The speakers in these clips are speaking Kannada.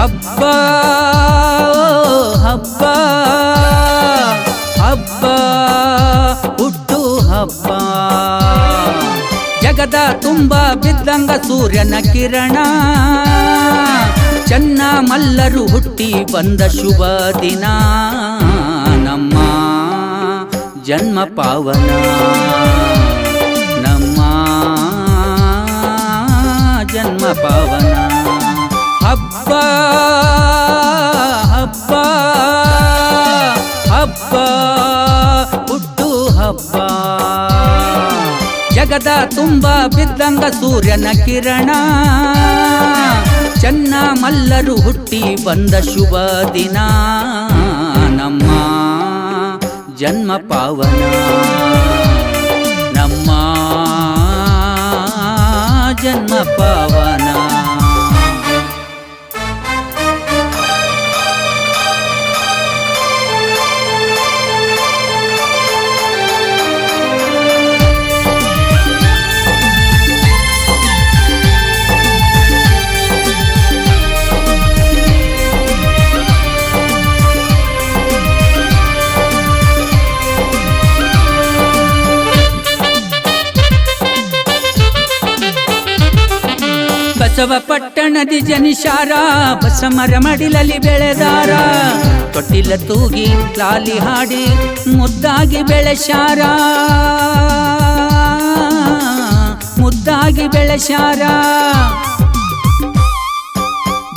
ಹಬ್ಬ ಹಬ್ಬ ಹಬ್ಬ ಹುಟ್ಟು ಹಬ್ಬ ಜಗದ ತುಂಬ ಬಿದ್ದಂಗ ಸೂರ್ಯನ ಕಿರಣ ಚೆನ್ನ ಮಲ್ಲರು ಹುಟ್ಟಿ ಬಂದ ಶುಭ ದಿನ ನಮ್ಮ ಜನ್ಮ ಪಾವನ ನಮ್ಮ ಜನ್ಮ ಪಾವನ ಹಬ್ಬ ಹಬ್ಬ ಹಬ್ಬ ಹುಟ್ಟು ಹಬ್ಬ ಜಗದ ತುಂಬ ಬಿದ್ದಂಗ ಸೂರ್ಯನ ಕಿರಣ ಚೆನ್ನ ಮಲ್ಲರು ಹುಟ್ಟಿ ಬಂದ ಶುಭ ದಿನ ನಮ್ಮ ಜನ್ಮ ಪಾವನ ನಮ್ಮ ಜನ್ಮ ಪಾವನ ಬಸವಪಟ್ಟಣದಿ ಜನಿಷಾರ ಬಸಮರ ಮಡಿಲಲ್ಲಿ ಬೆಳೆದಾರ ತೊಟ್ಟಿಲ ತೂಗಿ ಲಾಲಿ ಹಾಡಿ ಮುದ್ದಾಗಿ ಬೆಳೆಸಾರ ಮುದ್ದಾಗಿ ಬೆಳೆಸಾರ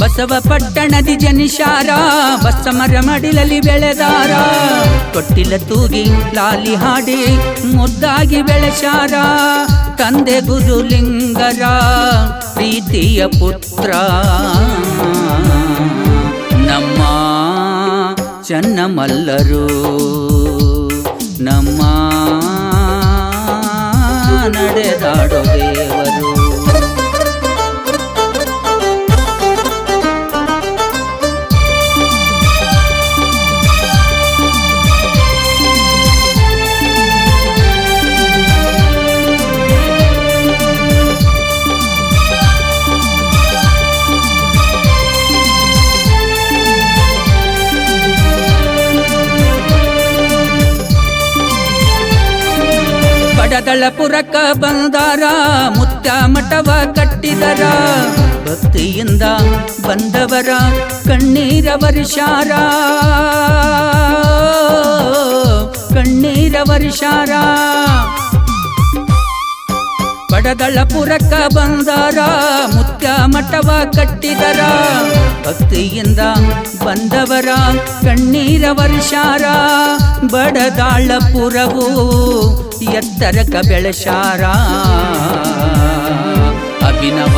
ಬಸವಪಟ್ಟಣದಿ ಜನಿಷಾರ ಬಸಮರ ಮಡಿಲಲ್ಲಿ ಬೆಳೆದಾರ ತೊಟ್ಟಿಲ ತೂಗಿ ಲಾಲಿ ಹಾಡಿ ಮುದ್ದಾಗಿ ಬೆಳೆಸಾರ ತಂದೆ ಗುರುಲಿಂಗರ ಪ್ರೀತಿಯ ಪುತ್ರ ನಮ್ಮ ಚೆನ್ನಮಲ್ಲರು ನಮ್ಮ ನಡೆದಾಡೋ ದೇವರು ಬಡದಳಪುರಕ್ಕ ಬಂದಾರ ಮುತ್ತ ಮಠವ ಕಟ್ಟಿದರ ಭಕ್ತಿಯಿಂದ ಬಂದವರ ಕಣ್ಣೀರ ವರ್ಷಾರ ಕಣ್ಣೀರ ವರ್ಷಾರ ಬಡದಳಪುರಕ್ಕ ಬಂದಾರ ಮುತ್ಯ ಮಠವ ಕಟ್ಟಿದರ ಭಕ್ತಿಯಿಂದ ಬಂದವರ ಕಣ್ಣೀರ ವರ್ಷಾರ ಬಡದಾಳಪುರವು ಎತ್ತರಕ ಬೆಳೆಸಾರ ಅಭಿನವ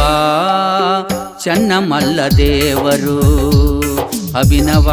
ಚೆನ್ನಮಲ್ಲ ದೇವರು ಅಭಿನವ